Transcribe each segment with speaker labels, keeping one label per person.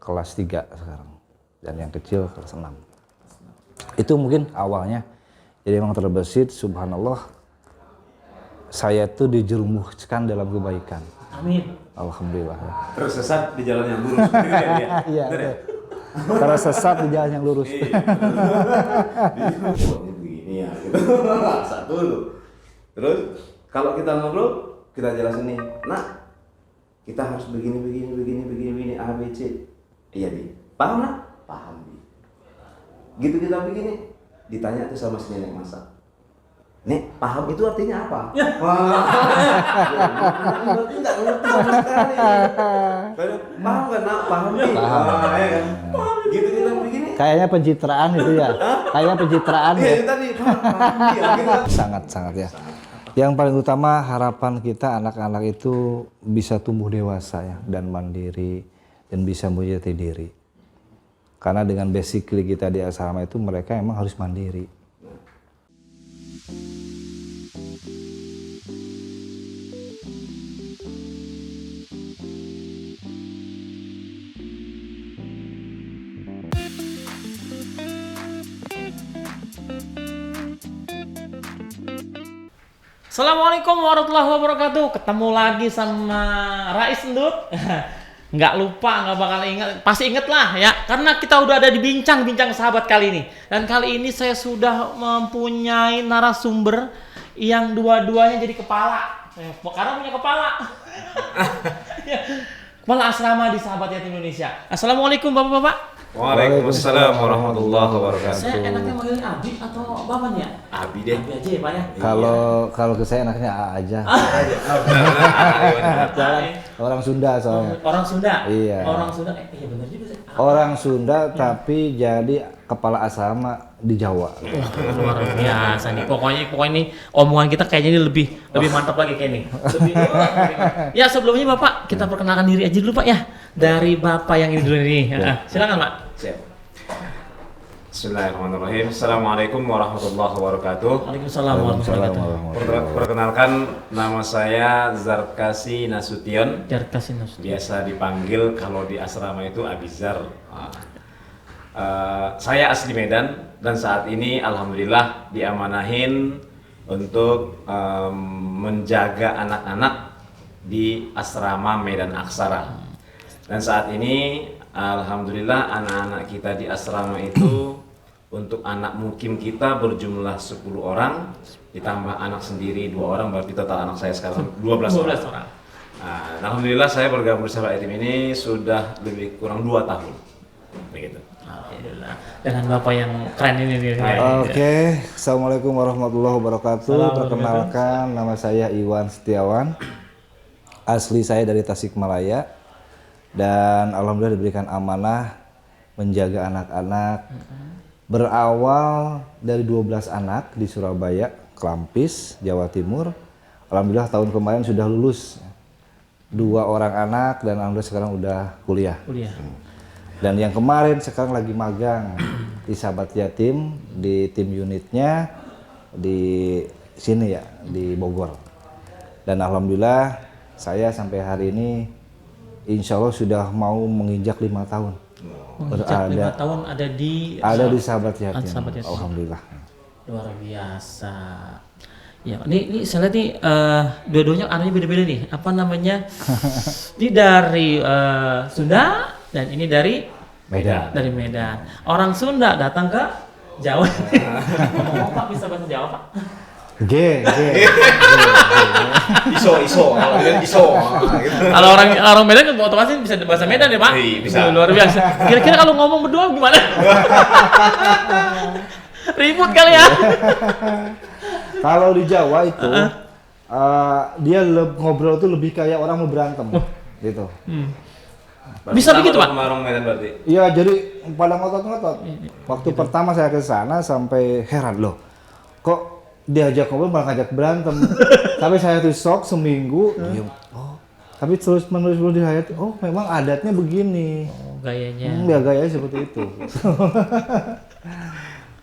Speaker 1: kelas 3 sekarang. Dan yang kecil kelas 6. Itu mungkin awalnya. Jadi memang terbesit, subhanallah, saya tuh dijerumuskan dalam kebaikan.
Speaker 2: Amin.
Speaker 1: Alhamdulillah.
Speaker 3: Tersesat di jalan yang lurus.
Speaker 1: Iya. Tersesat di jalan yang lurus.
Speaker 3: Begini ya. Gitu. Satu tuh. Terus kalau kita ngobrol, kita jelasin nih, nak, kita harus begini, A, B, C. Iya, Di. Paham, nak? Paham, Di. Gitu kita begini, ditanya tuh sama si nenek masak. Nek, paham itu artinya apa? Wah, berarti nggak ngerti sama sekali. Paham kan, nak? Paham nih.
Speaker 1: Paham.
Speaker 3: Ya kan? Gitu kita begini.
Speaker 1: Kayaknya pencitraan itu ya. Kayaknya pencitraan
Speaker 3: Iya,
Speaker 1: ya.
Speaker 3: itu tadi. Paham ya, gitu.
Speaker 1: Sangat ya. Yang paling utama harapan kita anak-anak itu bisa tumbuh dewasa ya dan mandiri dan bisa menjadi diri. Karena dengan basically kita di asrama itu mereka emang harus mandiri.
Speaker 2: Assalamualaikum warahmatullahi wabarakatuh. Ketemu lagi sama Rais Endut. Nggak lupa, nggak bakal ingat. Pasti inget lah ya. Karena kita udah ada di bincang-bincang sahabat kali ini. Dan kali ini saya sudah mempunyai narasumber yang dua-duanya jadi kepala. Karena punya kepala. Kepala asrama di Sahabat Yatim Indonesia. Assalamualaikum bapak-bapak.
Speaker 3: Waalaikumsalam warahmatullahi wabarakatuh.
Speaker 2: Saya enaknya manggilnya Abi atau Bapak nih ya?
Speaker 3: Abi deh.
Speaker 2: Abi aja ya Pak ya?
Speaker 1: Kalau ke saya enaknya A aja.
Speaker 2: Jalan.
Speaker 1: Orang Sunda soalnya.
Speaker 2: Orang Sunda?
Speaker 1: Iya.
Speaker 2: Orang Sunda, iya benar juga sih.
Speaker 1: Orang Sunda tapi jadi kepala asrama di Jawa.
Speaker 2: Luar biasa nih. Pokoknya ini omongan kita kayaknya ini lebih mantap lagi kayak ini. Ya sebelumnya Bapak kita perkenalkan diri aja dulu Pak ya. Dari Bapak yang ini dulu nih. Ya. Silakan Pak.
Speaker 3: Siap. Bismillahirrahmanirrahim. Assalamualaikum warahmatullahi wabarakatuh.
Speaker 2: Waalaikumsalam warahmatullahi wabarakatuh.
Speaker 3: Perkenalkan, nama saya Zarkasi Nasution.
Speaker 2: Jarkasi Nasution.
Speaker 3: Biasa dipanggil kalau di asrama itu Abizar. Saya asli Medan dan saat ini alhamdulillah diamanahin untuk menjaga anak-anak di asrama Medan Aksara. Dan saat ini alhamdulillah anak-anak kita di asrama itu untuk anak mukim kita berjumlah 10 orang ditambah anak sendiri 2 orang, berarti total anak saya sekarang 12 orang. Nah, alhamdulillah saya bergabung di Sahabat Yatim ini sudah lebih kurang 2 tahun. Begitu.
Speaker 2: Alhamdulillah. Dengan Bapak yang keren ini nih.
Speaker 1: Oke, Assalamualaikum warahmatullahi wabarakatuh. Perkenalkan, nama saya Iwan Setiawan. Asli saya dari Tasikmalaya. Dan alhamdulillah diberikan amanah menjaga anak-anak. Berawal dari 12 anak di Surabaya, Klampis, Jawa Timur. Alhamdulillah tahun kemarin sudah lulus 2 orang anak dan alhamdulillah sekarang udah kuliah. Dan yang kemarin sekarang lagi magang di Sahabat Yatim di tim unitnya di sini ya, di Bogor. Dan alhamdulillah saya sampai hari ini insya Allah sudah mau menginjak 5 tahun.
Speaker 2: Menginjak 5 tahun ada di
Speaker 1: Sahabat Yatim. Alhamdulillah.
Speaker 2: Luar biasa. Ya, ini saya lihat nih dua-duanya anaknya beda-beda nih. Apa namanya? Ini dari Sunda dan ini dari
Speaker 1: Medan.
Speaker 2: Dari Medan. Orang Sunda datang ke Jawa. Ngomong Pak bisa bahasa Jawa Pak?
Speaker 1: G.
Speaker 3: Iso kalau dia iso.
Speaker 2: Kalau orang Medan kan otomatis bisa bahasa Medan ya Pak?
Speaker 3: Iya, bisa.
Speaker 2: Luar biasa. Kira-kira kalau ngomong berdua gimana? Ribut kali ya?
Speaker 1: Kalau di Jawa itu dia ngobrol tuh lebih kayak orang mau berantem gitu.
Speaker 2: Bisa begitu Pak?
Speaker 3: Orang Medan berarti.
Speaker 1: Iya, jadi pada ngotot-ngotot. Waktu pertama saya ke sana sampai heran loh. Kok diajak ngobrol malah ngajak berantem. Tapi saya tuh shock seminggu. Oh. Tapi terus menerus dihayati. Oh, memang adatnya begini.
Speaker 2: Oh, gayanya.
Speaker 1: Ya gayanya seperti itu.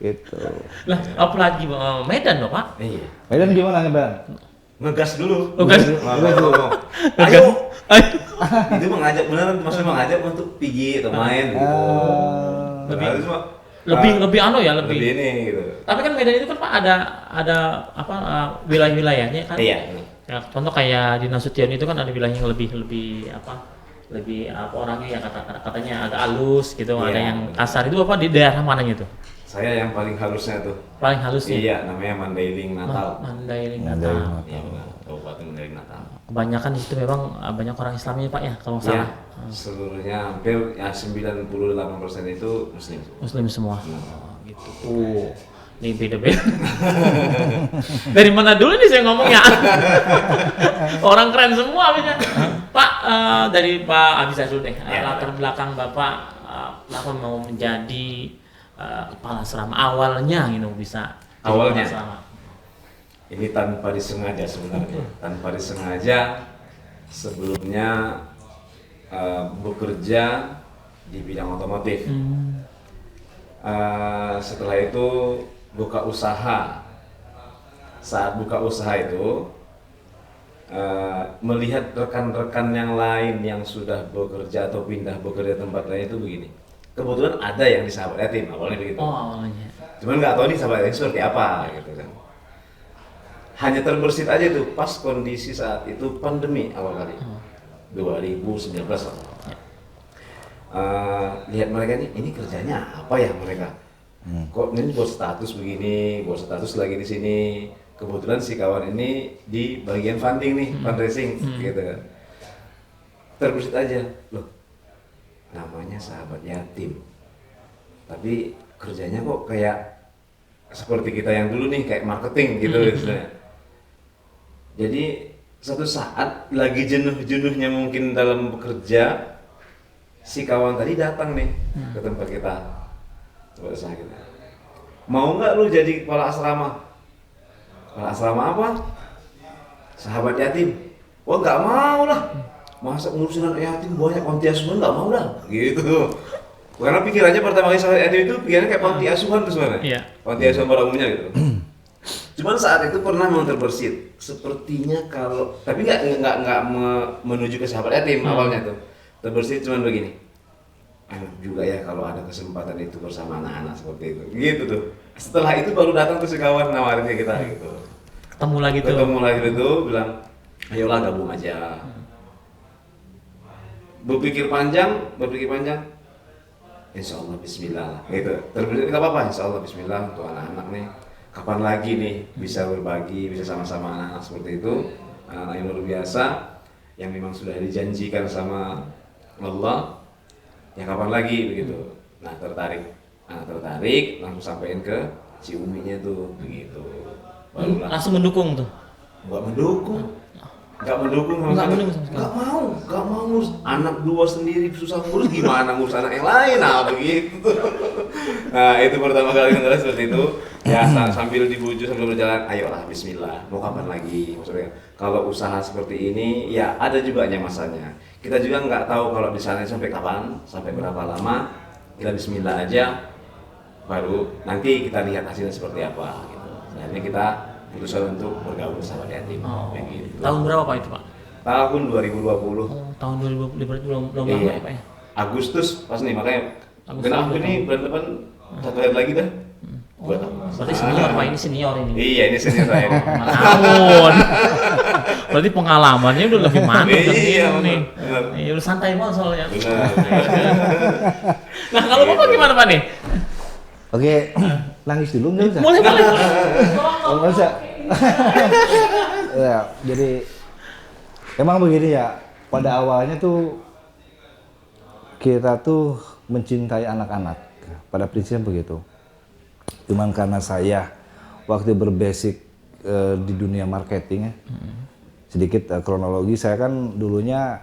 Speaker 1: Gitu.
Speaker 2: Lah, apalagi Medan loh Pak?
Speaker 3: Iya.
Speaker 1: Medan gimana nih, Bang?
Speaker 3: Ngegas dulu.
Speaker 2: Ngegas.
Speaker 3: Ayo. itu mengajak beneran, maksudnya mengajak untuk pergi atau main gitu. Padahal cuma
Speaker 2: lebih anu ya, lebih
Speaker 3: ini gitu.
Speaker 2: Tapi kan Medan itu kan Pak ada apa wilayah-wilayahnya kan.
Speaker 3: Iya.
Speaker 2: Ya, contoh kayak di Nasution itu kan ada wilayah yang lebih apa orangnya yang katanya agak halus gitu,
Speaker 3: Iya,
Speaker 2: ada yang
Speaker 3: benar.
Speaker 2: kasar. Itu apa di daerah mananya itu?
Speaker 3: Saya yang paling halusnya tuh.
Speaker 2: Paling halusnya.
Speaker 3: Iya, namanya Mandailing Natal.
Speaker 2: Mandailing
Speaker 1: Mandailing
Speaker 2: Natal.
Speaker 3: Iya, benar. Kabupaten Mandailing Natal.
Speaker 2: Kebanyakan di situ memang banyak orang Islamnya Pak ya kalau nggak
Speaker 3: Iya,
Speaker 2: salah.
Speaker 3: seluruhnya hampir ya 98% itu muslim.
Speaker 2: Muslim semua. Oh, gitu. Ini beda-beda. Dari mana dulu nih saya ngomongnya? Orang keren semua abisnya. Pak, dari Pak Abisa dulu deh.
Speaker 3: Ya.
Speaker 2: Latar belakang Bapak kenapa mau menjadi kepala asrama awalnya gitu bisa. jadi
Speaker 3: Awalnya?
Speaker 2: kepala asrama.
Speaker 3: Ini tanpa disengaja sebenarnya. Tanpa disengaja sebelumnya bekerja di bidang otomotif. Setelah itu buka usaha. Saat buka usaha itu melihat rekan-rekan yang lain yang sudah bekerja atau pindah bekerja tempat lain itu begini. Kebetulan ada yang di Sahabat Yatim awalnya begitu.
Speaker 2: Oh, awalnya.
Speaker 3: Cuman nggak tahu nih Sahabat Yatim seperti apa gitu kan. Hanya terbersit aja tuh pas kondisi saat itu pandemi awal kali 2019 lah. Lihat mereka ini kerjanya apa ya mereka? Kok ini buat status begini, buat status lagi di sini. Kebetulan si kawan ini di bagian funding nih, fundraising gitu kan. Terbersit aja, loh namanya Sahabat Yatim. Tapi kerjanya kok kayak seperti kita yang dulu nih, kayak marketing gitu istilahnya. Jadi suatu saat lagi jenuh-jenuhnya mungkin dalam bekerja, si kawan tadi datang nih ke tempat kita, tempat usaha kita. Mau nggak lu jadi kepala asrama? Kepala asrama apa? Sahabat Yatim. Wah nggak mau lah. Masa ngurusin anak yatim banyak panti asuhan, nggak mau lah. Gitu. Karena pikirannya pertama kali Sahabat Yatim itu pikirannya kayak panti asuhan tuh sebenarnya.
Speaker 2: Iya.
Speaker 3: Panti asuhan pada umumnya gitu. Cuman saat itu pernah memang terbersit. Sepertinya kalau tapi nggak menuju ke Sahabat Yatim awalnya tuh. Terbersit cuman begini. Enak juga ya kalau ada kesempatan itu bersama anak-anak seperti itu. Gitu tuh. Setelah itu baru datang tuh si kawan nawarin ke kita gitu.
Speaker 2: Ketemu lagi tuh.
Speaker 3: Ketemu lagi itu bilang, ayolah gabung aja. Berpikir panjang, insya Allah Bismillah gitu. Terbersit nggak apa-apa, insya Allah Bismillah untuk anak-anak nih. Kapan lagi nih bisa berbagi, bisa sama-sama anak-anak seperti itu, anak-anak yang luar biasa, yang memang sudah dijanjikan sama Allah. Ya kapan lagi begitu. Nah tertarik, langsung sampein ke si uminya tuh begitu. Barulah
Speaker 2: Langsung mendukung tuh.
Speaker 3: nggak mendukung sama
Speaker 2: Nggak
Speaker 3: sekali.
Speaker 2: mendukung sama sekali.
Speaker 3: nggak mau ngurus anak dua sendiri susah ngurus, gimana ngurus anak yang lain, nah begitu. Nah itu pertama kali dengar seperti itu ya, sambil dibujuk sambil berjalan, ayolah Bismillah, mau kapan lagi, maksudnya kalau usaha seperti ini ya ada juga masanya, kita juga nggak tahu kalau di sana sampai kapan, sampai berapa lama, kita Bismillah aja, baru nanti kita lihat hasilnya seperti apa gitu. Akhirnya kita putuskan untuk bergabung sama Yatim.
Speaker 2: Oh.
Speaker 3: Kayak gitu.
Speaker 2: Tahun berapa Pak itu Pak?
Speaker 3: Tahun 2020.
Speaker 2: Oh, tahun 2020 berarti belum lama
Speaker 3: Iya.
Speaker 2: ya Pak ya?
Speaker 3: Agustus pas nih, makanya
Speaker 2: Agustus
Speaker 3: kenapa
Speaker 2: udah
Speaker 3: ini bulan depan satu hari lagi dah. Buat
Speaker 2: Berarti senior Pak, ini senior ini.
Speaker 3: Iya, ini senior saya.
Speaker 2: Ampun. Berarti pengalamannya udah lebih mantap dari
Speaker 3: Iya,
Speaker 2: ini nih.
Speaker 3: benar.
Speaker 2: Iya, udah santai banget soalnya.
Speaker 3: Benar.
Speaker 2: Nah, kalau Bapak
Speaker 3: Gitu.
Speaker 2: gimana Pak nih?
Speaker 1: Oke, nangis dulu nggak usah?
Speaker 2: Boleh.
Speaker 1: Oh, nggak usah. Ya, jadi emang begini ya. Pada awalnya tuh kita tuh mencintai anak-anak. Pada prinsipnya begitu. Cuman karena saya waktu berbasic di dunia marketing ya, sedikit kronologi, saya kan dulunya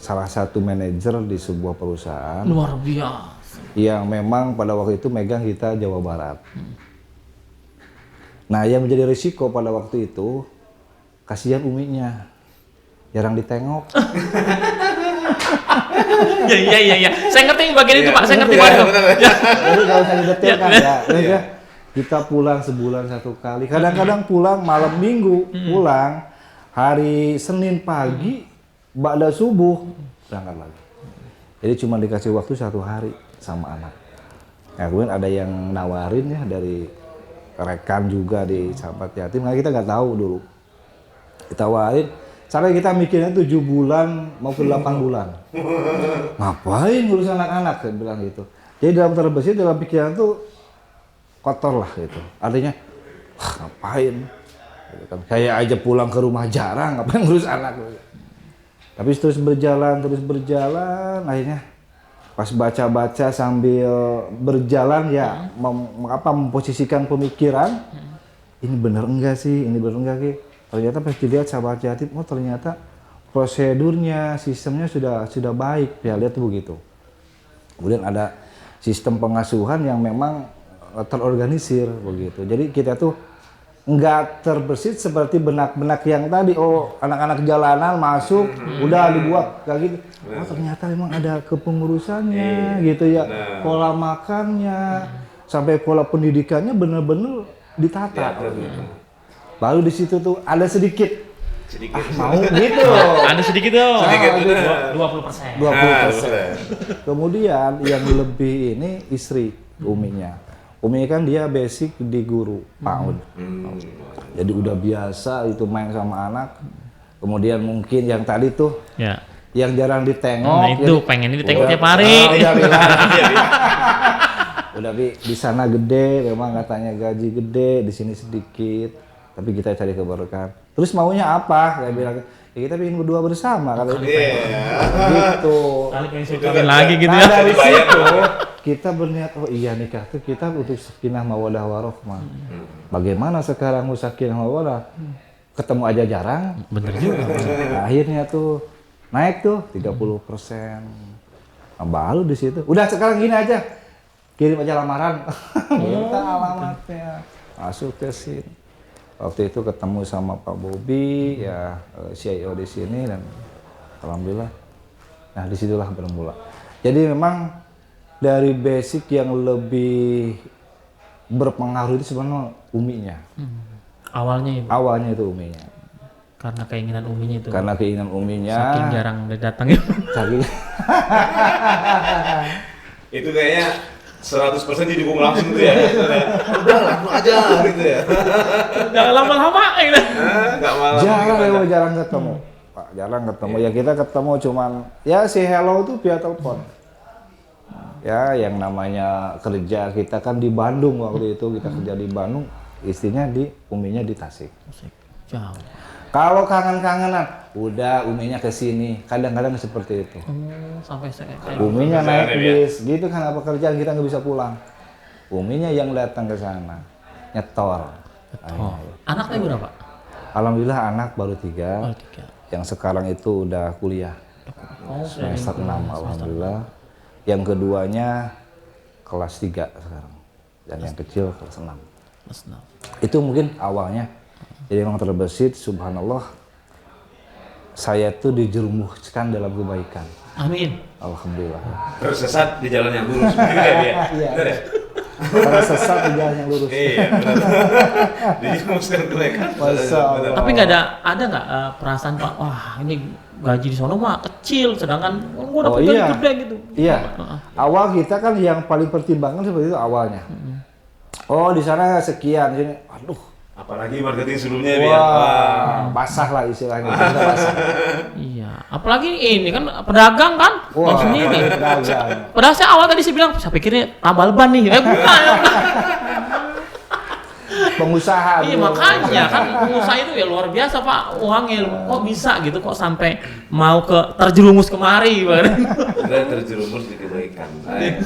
Speaker 1: salah satu manajer di sebuah perusahaan
Speaker 2: Luar biasa.
Speaker 1: yang memang pada waktu itu megang kita Jawa Barat. Nah, yang menjadi risiko pada waktu itu, kasihan uminya, jarang ditengok.
Speaker 2: Iya. Saya ngerti bagian itu Pak, saya ngerti
Speaker 3: Iya,
Speaker 2: banget.
Speaker 3: benar.
Speaker 1: Jadi kalau saya detailkan
Speaker 2: Ya.
Speaker 1: ya, kita pulang sebulan satu kali. Kadang-kadang pulang malam minggu, pulang hari Senin pagi ba'da subuh berangkat lagi. Jadi cuma dikasih waktu 1 hari sama anak. Nah, kemudian ada yang nawarin ya dari rekan juga di sahabat yatim, nah kita nggak tahu dulu. Ditawarin, sampai kita mikirnya 7 bulan mau ke 8 bulan. Ngapain ngurus anak-anak, saya bilang gitu. Jadi dalam terbesit dalam pikiran tuh kotor lah gitu. Artinya, wah ngapain? Gitu kan. Kayak aja pulang ke rumah jarang, ngapain ngurus anak? Tapi terus berjalan, akhirnya pas baca-baca sambil berjalan ya memposisikan pemikiran, ini bener enggak sih, ini bener enggak sih? Ternyata pas dilihat sahabat yatim, oh ternyata prosedurnya, sistemnya sudah baik, ya lihat begitu. Kemudian ada sistem pengasuhan yang memang terorganisir begitu. Jadi kita tuh nggak terbersit seperti benak-benak yang tadi, oh anak-anak jalanan masuk udah dibuat kayak gitu. Oh ternyata memang ada kepengurusannya gitu ya, pola makannya sampai pola pendidikannya benar-benar ditata. Gitu. Baru di situ tuh ada sedikit mau gitu.
Speaker 2: Ada sedikit tuh.
Speaker 3: Sedikit,
Speaker 2: 20%.
Speaker 1: Kemudian yang lebih ini istri Uminya. Umi kan dia basic di guru PAUD. Jadi udah biasa itu main sama anak. Kemudian mungkin yang tadi tuh
Speaker 2: Ya.
Speaker 1: yang jarang ditengok.
Speaker 2: Nah itu
Speaker 1: jadi,
Speaker 2: pengen ditengok tiap hari.
Speaker 1: Udah di sana gede, memang katanya gaji gede, di sini sedikit. Tapi kita cari keberkahan. Terus maunya apa? Saya bilang, ya kita bikin berdua bersama kalau gitu.
Speaker 2: Kali pengen sukain lagi gitu ya.
Speaker 1: Dari situ kita berniat, oh iya nikah tuh kita untuk sakinah mawaddah warahmah. Bagaimana sekarang mau sakinah mawaddah? Ketemu aja jarang.
Speaker 2: Bener juga.
Speaker 1: Nah, akhirnya tuh naik tuh 30%. Nah, baru di situ. Udah sekarang gini aja. Kirim aja lamaran. Minta alamatnya. Masuk ke sini. Waktu itu ketemu sama Pak Bobi, ya CIO di sini dan alhamdulillah. Nah, disitulah bermula. Jadi memang dari basic yang lebih berpengaruh itu sebenarnya Uminya.
Speaker 2: Awalnya itu.
Speaker 1: Awalnya itu Uminya.
Speaker 2: Karena keinginan Uminya itu.
Speaker 1: Karena keinginan Uminya.
Speaker 2: Saking jarang datang ya.
Speaker 1: Saking.
Speaker 3: Itu kayaknya 100% didukung langsung tuh ya. Udah langsung aja gitu ya.
Speaker 2: Jangan lama-lama gitu.
Speaker 3: Enggak malam.
Speaker 1: Jarang ketemu. Pak, jarang ketemu. Ya kita ketemu cuman ya si hello tuh via telepon. Ya yang namanya kerja kita kan di Bandung waktu itu, kita kerja di Bandung, istrinya Uminya di Tasik.
Speaker 2: Jauh.
Speaker 1: Kalau kangen-kangenan, udah Uminya ke sini. Kadang-kadang seperti itu.
Speaker 2: Sampai kayak
Speaker 1: Uminya naik bis, gitu kan apa kerjaan kita nggak bisa pulang. Uminya yang datang ke sana, nyetor.
Speaker 2: Oh. Anaknya berapa?
Speaker 1: Alhamdulillah anak baru 3.
Speaker 2: Oh, 3.
Speaker 1: Yang sekarang itu udah kuliah.
Speaker 2: Oh,
Speaker 1: Semester 6 alhamdulillah. Yang keduanya kelas 3 sekarang. Dan yang kecil kelas 6. Itu mungkin awalnya. Jadi memang terbesit, subhanallah, saya tuh dijerumuskan dalam kebaikan.
Speaker 2: Amin.
Speaker 1: Alhamdulillah.
Speaker 3: Terus sesat di jalan yang lurus. Begitu ya dia?
Speaker 1: Iya.
Speaker 3: Benar ya?
Speaker 1: Karena sesat di jalan yang lurus.
Speaker 3: Iya, benar. Dijerumuskan kebaikan.
Speaker 1: Masya Allah.
Speaker 2: Tapi nggak ada nggak perasaan Pak, wah ini gaji di sono mah kecil, sedangkan gua dapat gaji gede gitu.
Speaker 1: Iya. Awal kita kan yang paling pertimbangan seperti itu awalnya. Oh di sana sekian, sini, aduh.
Speaker 3: Apalagi marketing sebelumnya dia.
Speaker 1: Wah, basah lah istilahnya. Basah.
Speaker 2: Iya, apalagi ini kan pedagang kan,
Speaker 1: Wah,
Speaker 2: tahu sendiri.
Speaker 1: pedagang.
Speaker 2: Padahal saya awal tadi saya bilang, saya pikirnya tambal ban nih, bukan.
Speaker 1: Pengusaha.
Speaker 2: Iya
Speaker 1: dulu.
Speaker 2: makanya kan pengusaha itu ya luar biasa Pak, uangnya kok bisa gitu, kok sampai mau terjerumus kemari, Pak.
Speaker 3: Udah terjerumus di kebaikan. Baik.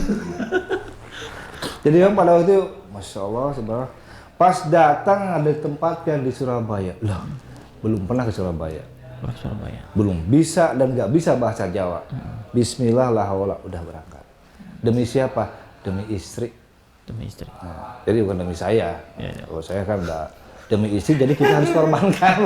Speaker 1: Jadi yang pada waktu itu, masya Allah sebenarnya pas datang ada tempat yang di Surabaya, lah belum pernah ke Surabaya, belum bisa dan nggak bisa bahasa Jawa. Bismillah la haula, udah berangkat. Demi siapa? Demi istri.
Speaker 2: Demi istri.
Speaker 1: Nah, jadi bukan demi saya.
Speaker 2: Ya, ya.
Speaker 1: Kalau saya kan udah demi istri, jadi kita harus korbankan.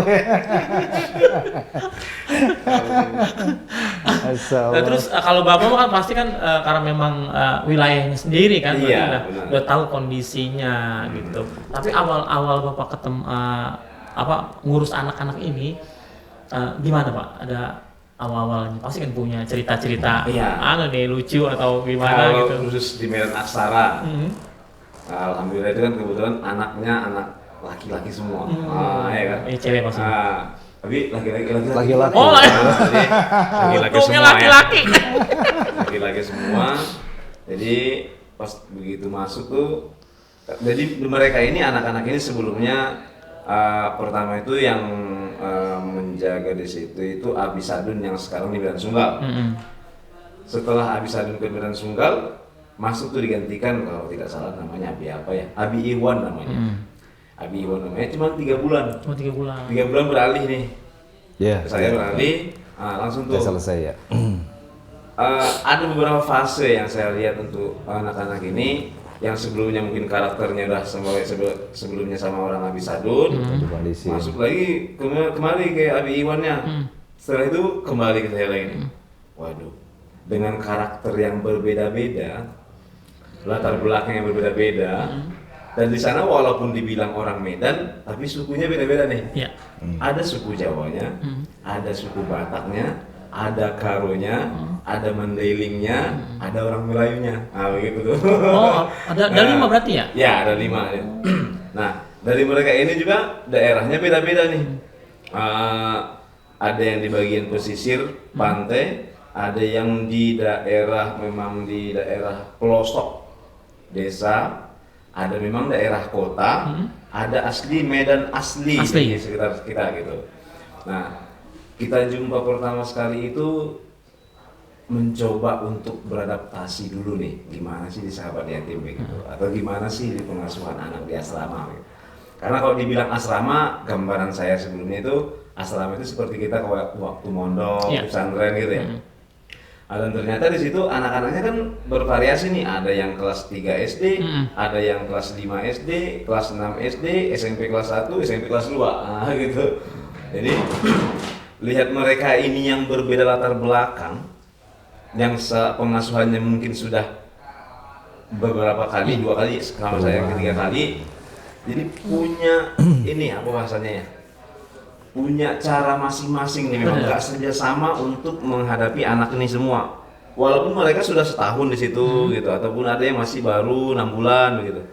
Speaker 2: Nah, terus kalau bapak kan pasti kan karena memang wilayahnya sendiri kan,
Speaker 3: Iya,
Speaker 2: udah tahu kondisinya gitu. Tapi awal bapak ketemu ngurus anak-anak ini gimana Pak? awal-awalnya pasti kan punya cerita-cerita
Speaker 3: Iya.
Speaker 2: nih lucu atau gimana
Speaker 3: Kalau
Speaker 2: gitu.
Speaker 3: khusus di Medan Aksara,
Speaker 2: Hmm.
Speaker 3: alhamdulillah itu kan kebetulan anaknya anak laki-laki semua, ya kan.
Speaker 2: Cewek maksudnya.
Speaker 3: Tapi laki-laki.
Speaker 1: Laki-laki.
Speaker 2: Oh,
Speaker 3: Jadi laki-laki
Speaker 2: untungnya
Speaker 3: semua ya.
Speaker 2: laki-laki.
Speaker 3: Laki-laki semua. Jadi pas begitu masuk tuh, jadi mereka ini anak-anak ini sebelumnya pertama itu yang menjaga di situ itu Abi Sadun yang sekarang di Medan Sunggal. Setelah Abi Sadun ke Medan Sunggal, masuk tuh digantikan kalau tidak salah namanya Abi apa ya? Abi Iwan namanya. Abi Iwan namanya cuma 3 bulan.
Speaker 2: Oh 3 bulan.
Speaker 3: 3 bulan beralih nih.
Speaker 1: Ya.
Speaker 3: Saya beralih, langsung tuh.
Speaker 1: Udah selesai ya.
Speaker 3: Ada beberapa fase yang saya lihat untuk anak-anak ini yang sebelumnya mungkin karakternya udah sebelumnya sama orang Abi Sadun,
Speaker 1: Kondisi.
Speaker 3: masuk lagi kembali ke Abi Iwannya. Setelah itu kembali ke saya lagi nih. Waduh, dengan karakter yang berbeda-beda, latar belakang yang berbeda-beda, dan di sana walaupun dibilang orang Medan, tapi sukunya beda-beda nih.
Speaker 2: Iya.
Speaker 3: Ada suku Jawanya, ada suku Bataknya, ada Karonya, ada Mandelingnya, ada orang Melayunya. Nah begitu tuh.
Speaker 2: Oh, ada 5 berarti ya?
Speaker 3: Ya, ada 5 ya. Nah, dari mereka ini juga daerahnya beda-beda nih. Ada yang di bagian pesisir pantai, ada yang di daerah memang di daerah pelosok desa, ada memang daerah kota, ada asli Medan asli di sekitar kita gitu. Nah, kita jumpa pertama sekali itu mencoba untuk beradaptasi dulu nih, gimana sih di sahabat yatim begitu, atau gimana sih di pengasuhan anak di asrama gitu. Karena kalau dibilang asrama, gambaran saya sebelumnya itu asrama itu seperti kita waktu mondok, pesantren gitu ya. Dan ternyata di situ anak-anaknya kan bervariasi nih, ada yang kelas 3 SD, ada yang kelas 5 SD, kelas 6 SD, SMP kelas 1, SMP kelas 2, nah gitu. Jadi lihat mereka ini yang berbeda latar belakang, yang pengasuhannya mungkin sudah beberapa kali, 2 kali, selama saya yang 3 kali, jadi punya ini apa bahasanya ya, punya cara masing-masing nih, memang nggak saja sama untuk menghadapi anak ini semua. Walaupun mereka sudah setahun di situ gitu, ataupun ada yang masih baru 6 bulan begitu.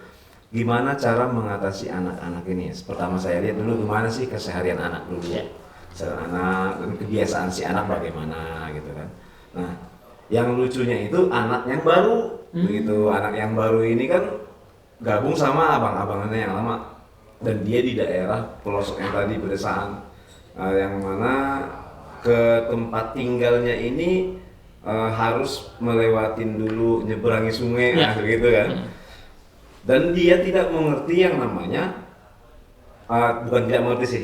Speaker 3: Gimana cara mengatasi anak-anak ini? Pertama saya lihat dulu gimana sih keseharian anak dulu. Keseharian anak dan kebiasaan si anak bagaimana gitu kan. Nah, yang lucunya itu anak yang baru begitu. Anak yang baru ini kan gabung sama abang-abangannya yang lama, dan dia di daerah pelosok yang tadi pedesaan, yang mana ke tempat tinggalnya ini harus melewatin dulu, nyeberangi sungai, begitu kan. Dan dia tidak mengerti yang namanya bukan tidak mengerti sih,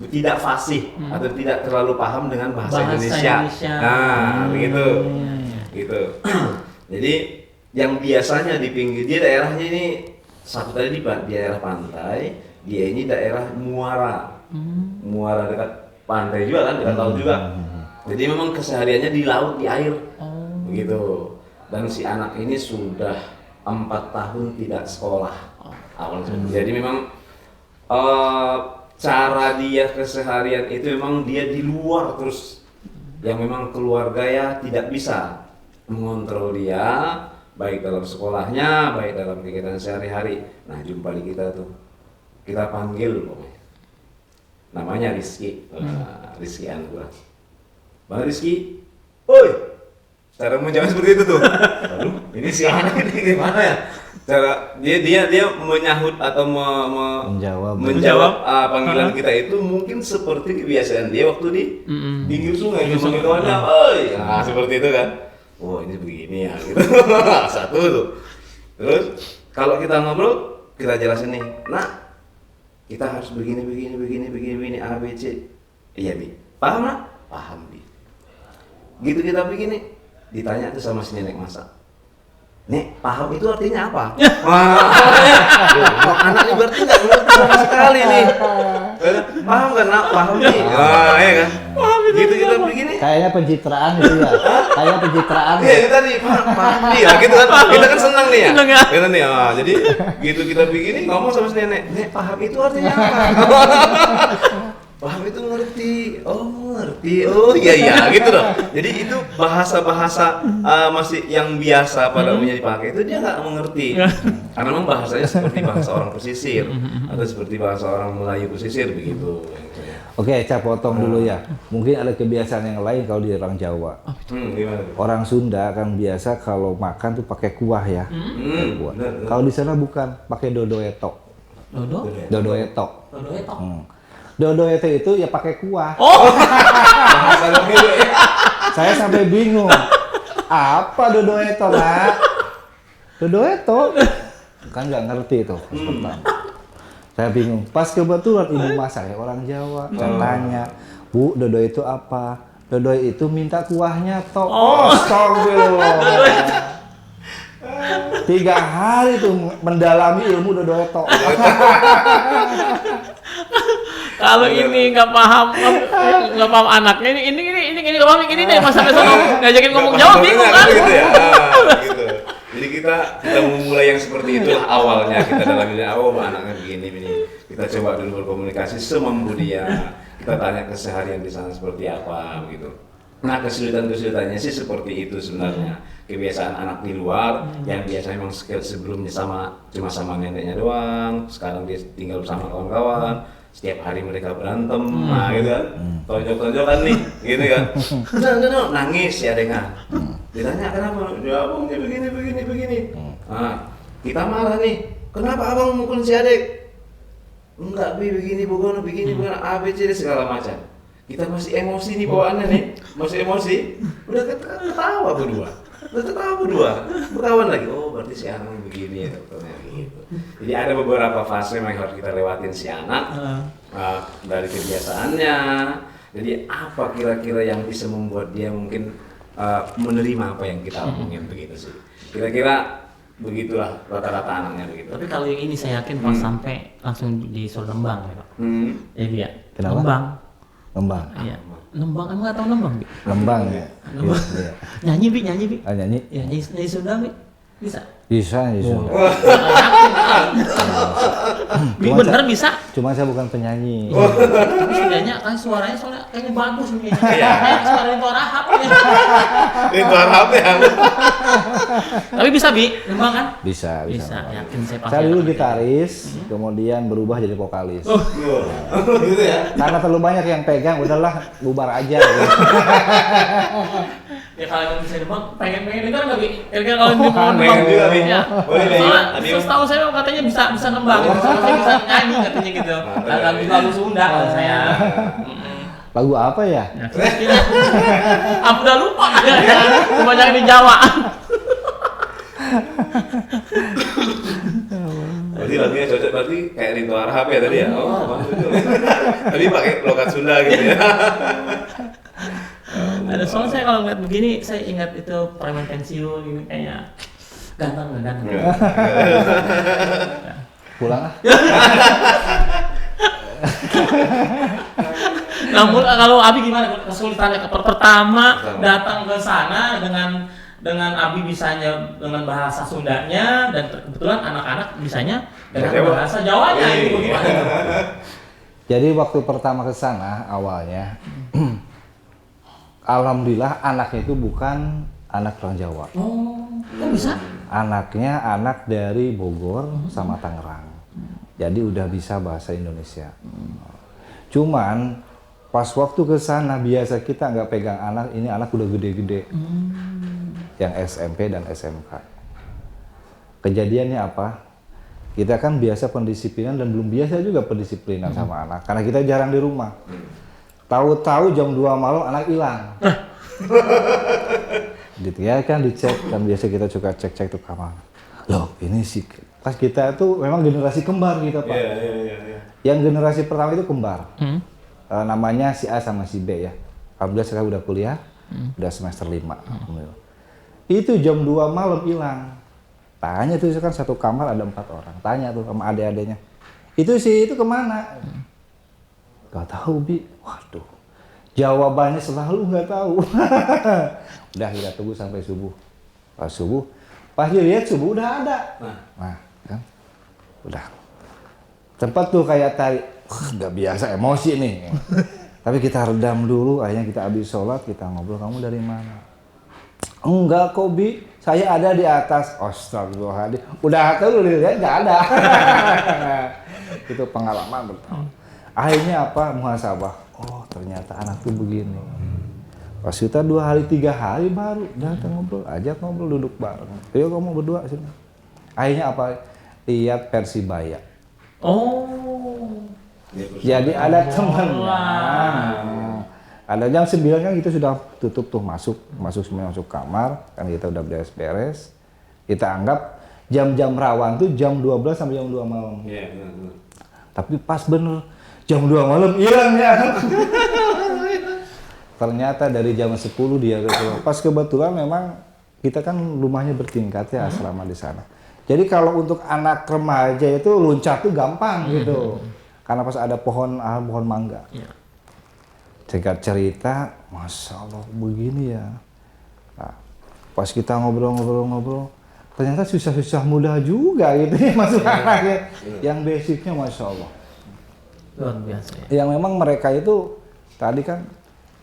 Speaker 3: tidak fasih atau tidak terlalu paham dengan bahasa Indonesia. Nah, begitu. Gitu. Jadi yang biasanya di pinggir dia daerahnya ini satu tadi di daerah pantai, dia ini daerah muara. Muara dekat pantai juga kan, dekat laut juga. Jadi memang kesehariannya di laut, di air. Begitu. Dan si anak ini sudah 4 tahun tidak sekolah. Jadi memang cara dia keseharian itu memang dia di luar terus, yang memang keluarga ya tidak bisa mengontrol dia, baik dalam sekolahnya, baik dalam kegiatan sehari-hari. Nah, jumpa di kita tuh, kita panggil pokoknya. Namanya Rizky, Rizky Anggra. Bang Rizky, oi! Cara menjawab seperti itu tuh. Aduh, ini si anak ini gimana ya? Cara dia menyahut atau menjawab panggilan kita itu mungkin seperti kebiasaan dia waktu di pinggir sungai, cuma kawannya, oi! Nah, seperti itu kan. Oh, ini begini ya gitu. Satu tuh. Terus kalau kita ngobrol, kita jelasin nih, nah kita harus begini A B C. Iya Bi, paham nak? Paham Bi. Gitu kita begini, ditanya tuh sama si nenek masak. Nek, paham itu artinya apa? Wah, anak ini berarti nggak ngerti sama sekali nih. Paham kan nak? Paham nih. Wah, ya kan? Gitu kita begini.
Speaker 1: Kayaknya pencitraan itu ya. Kayak pencitraan.
Speaker 3: Iya, itu tadi paham nih. Nah, gitu kan. Kita kan senang nih ya. Kita nih, jadi gitu kita begini ngomong sama si nenek. Nek, paham itu artinya apa? paham itu ngerti, oh iya gitu loh. Jadi itu bahasa-bahasa masih yang biasa pada umumnya dipakai itu dia nggak mengerti. Karena memang bahasanya seperti bahasa orang pesisir atau seperti bahasa orang Melayu pesisir begitu.
Speaker 1: Oke, saya potong dulu ya. Mungkin ada kebiasaan yang lain kalau di orang Jawa.
Speaker 3: Gimana?
Speaker 1: Orang Sunda kan biasa kalau makan tuh pakai kuah ya. Pakai kuah. Kalau di sana bukan, pakai dodoeto. Dodoeto.
Speaker 2: Dodoeto.
Speaker 1: Dodoeto itu ya pakai kuah.
Speaker 2: Oh.
Speaker 1: Saya sampai bingung. Apa dodoeto, Nak? Dodoeto. Kan nggak ngerti itu pertama. Saya bingung. Pas kebetulan ibu mas saya orang Jawa, saya tanya, Bu, dodo itu apa? Dodo itu minta kuahnya toh. Oh, astagfirullah. 3 hari tuh mendalami ilmu dodo itu.
Speaker 2: Kalau ini nggak paham anaknya ini nggak paham ini deh masa besok ngajakin ngomong Jawa bingung kan?
Speaker 3: Gitu ya. Gitu. Jadi kita memulai yang seperti itulah awalnya kita dalam anaknya begini. Kita coba dulu berkomunikasi semampu dia. Kita tanya keseharian di sana seperti apa begitu. Nah kesulitannya sih seperti itu sebenarnya. Kebiasaan anak di luar yang biasanya memang sebelumnya cuma sama neneknya doang, sekarang dia tinggal bersama kawan-kawan. Setiap hari mereka berantem, nah gitu kan, tonjok-tonjokan nih, gitu kan. Nangis ya dengan. Ditanya kenapa? Ya abang dia begini. Nah, kita marah nih. Kenapa abang mukul si adik? Enggak begini bukan A B C D segala macam. Kita masih emosi nih bawaannya nih, masih emosi. Udah ketawa berdua, berkawan lagi. Oh berarti si anak begini ya dokternya gitu. Jadi ada beberapa fase yang harus kita lewatin si anak dari kebiasaannya. Jadi apa kira-kira yang bisa membuat dia mungkin menerima apa yang kita omongin begitu sih. Kira-kira begitulah rata-rata anaknya begitu.
Speaker 2: Tapi kalau yang ini saya yakin pas sampai langsung disuruh nembang ya Pak. Iya.
Speaker 1: Kenapa? Nembang.
Speaker 2: Iya. Nembang, emang nggak tahu nembang Bi?
Speaker 1: Nembang ya.
Speaker 2: Nembang.
Speaker 1: Iya.
Speaker 2: Nyanyi Bi.
Speaker 1: Nyanyi?
Speaker 2: Ya, nyanyi Sunda Bi. Bisa?
Speaker 1: Bisa.
Speaker 2: Bi bener bisa?
Speaker 1: Cuma saya bukan penyanyi.
Speaker 2: Tapi setidaknya kan suaranya soalnya kayaknya bagus nih. Kayak suara itu rahap ya.
Speaker 3: Itu harap ya.
Speaker 2: Tapi bisa Bi, nembang kan?
Speaker 1: Bisa.
Speaker 2: Yakin saya pasti.
Speaker 1: Saya dulu gitaris, kemudian berubah jadi vokalis.
Speaker 3: Gitu ya.
Speaker 1: Karena terlalu banyak yang pegang, udahlah bubar aja.
Speaker 2: Ya kalau emang bisa nembang, pengen dengar nggak Bi? Kira-kira kalau dia mau nembang
Speaker 3: Pengen juga, Bi.
Speaker 2: ya.
Speaker 3: Boleh, Bi.
Speaker 2: Soalnya setahu saya katanya bisa nembang, saya bisa nyanyi katanya gitu. Lagu Sunda kalau saya.
Speaker 1: Lagu apa ya?
Speaker 2: Aku udah lupa. Kebanyakan di Jawa.
Speaker 3: Berarti lagunya cocok berarti kayak Rinto Arhab ya tadi ya? Oh, tapi pakai logat Sunda gitu ya?
Speaker 2: Ada soalnya saya kalau ngeliat begini, saya ingat itu preman pensiun ini kayaknya ganteng.
Speaker 1: Pulang ah.
Speaker 2: Namun kalau Abi gimana kesulitannya? Pertama datang ke sana dengan Abi bisanya dengan bahasa Sundanya dan kebetulan anak-anak bisanya dengan bahasa Jawanya itu gimana?
Speaker 1: Jadi waktu pertama ke sana awalnya alhamdulillah anaknya itu bukan anak orang Jawa.
Speaker 2: Oh, kok bisa?
Speaker 1: Anaknya anak dari Bogor sama Tangerang. Jadi udah bisa bahasa Indonesia. Cuman pas waktu ke sana biasa kita nggak pegang anak, ini anak udah gede-gede. Yang SMP dan SMK. Kejadiannya apa? Kita kan biasa pendisiplinan dan belum biasa juga pendisiplinan sama anak. Karena kita jarang di rumah. Tahu-tahu jam 2 malam anak hilang. Gitu ya kan dicek, kan biasa kita suka cek tuh kamar. Loh ini sih, pas kita tuh memang generasi kembar gitu Pak.
Speaker 3: Iya.
Speaker 1: Yang generasi pertama itu kembar. Namanya si A sama si B ya. Alhamdulillah sekarang udah kuliah, udah semester 5. Itu jam 2 malam hilang. Tanya tuh kan satu kamar ada 4 orang. Tanya tuh sama adik-adiknya. Itu kemana? Gak tahu Bi. Waduh. Jawabannya selalu nggak tahu. Udah kita tunggu sampai subuh. Pas subuh, pas dilihat subuh udah ada. Nah kan, udah. Tempat tuh kayak nggak biasa emosi nih. Tapi kita redam dulu, akhirnya kita habis sholat, kita ngobrol, kamu dari mana? Enggak kok Bi, saya ada di atas. Astagfirullahaladzim, udah tuh lihat nggak ada. Itu pengalaman pertama. Akhirnya apa? Muhasabah. Oh ternyata anak tuh begini. Pas kita 2 hari 3 hari baru datang ngobrol, ajak ngobrol, duduk bareng. Ayo kamu berdua sini. Akhirnya apa? Lihat Persibaya.
Speaker 2: Oh.
Speaker 1: Jadi ada temannya. Ada jam 9 kan kita sudah tutup tuh masuk kamar kan kita udah beres-beres. Kita anggap jam-jam rawan tuh jam 12 sampai jam 2 malam.
Speaker 3: Iya, benar.
Speaker 1: Tapi pas bener jam 2 malam hilang ya. Ternyata dari jam 10 dia keluar. Pas kebetulan memang kita kan rumahnya bertingkat ya asrama di sana. Jadi kalau untuk anak remaja itu loncat tuh gampang gitu. Karena pas ada pohon mangga. Singkat cerita, Masya Allah begini ya. Nah, pas kita ngobrol, ternyata susah-susah mudah juga gitu ya masuk anaknya. Yang basicnya Masya Allah.
Speaker 2: Luar biasa ya.
Speaker 1: Yang memang mereka itu tadi kan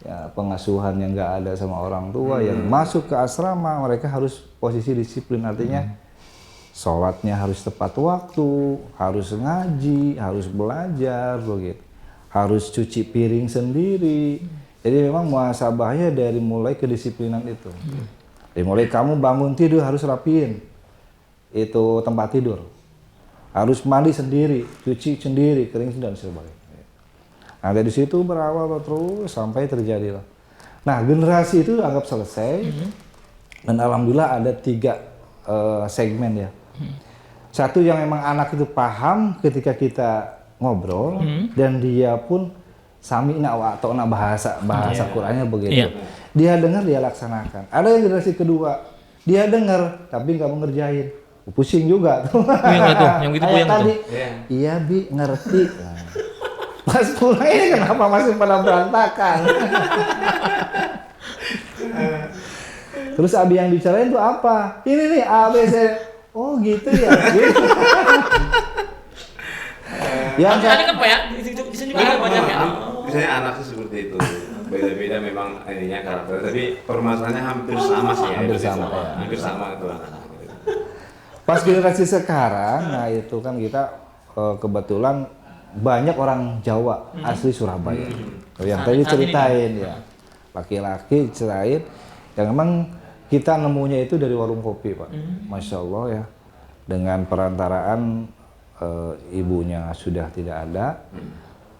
Speaker 1: ya pengasuhan yang nggak ada sama orang tua, yang masuk ke asrama mereka harus posisi disiplin, artinya sholatnya harus tepat waktu, harus ngaji, harus belajar begitu. Harus cuci piring sendiri. Jadi memang muhasabahnya dari mulai kedisiplinan itu. Dari mulai kamu bangun tidur harus rapiin itu tempat tidur. Harus mandi sendiri, cuci sendiri, kering dan sebagainya. Nah dari situ berawal terus sampai terjadilah. Nah generasi itu anggap selesai. Dan alhamdulillah ada 3 segmen ya. Satu yang memang anak itu paham ketika kita ngobrol dan dia pun sami'na wa ata'na bahasa Qur'annya begitu. Dia dengar dia laksanakan. Ada yang generasi kedua, dia dengar tapi nggak mau ngerjain. Pusing juga tuh.
Speaker 2: Yang gitu puyeng
Speaker 1: tadi. Iya Bi, ngerti. Nah, pas pulang ini kenapa masih pada berantakan? Terus Abi yang bicarain tuh apa? Ini nih A B C. Oh gitu ya. Gitu.
Speaker 2: Yang tadi kan Pak ya, di sini juga ada banyak ya.
Speaker 3: Biasanya anak sih seperti itu. Beda-beda memang ininya karakter, tapi permasalahannya hampir sama sih. Hampir sama itu anak-anak.
Speaker 1: Pas generasi sekarang, nah itu kan kita kebetulan banyak orang Jawa asli Surabaya. Yang tadi ceritain ya, laki-laki ceritain, yang memang kita nemunya itu dari warung kopi Pak. Masya Allah ya, dengan perantaraan ibunya sudah tidak ada,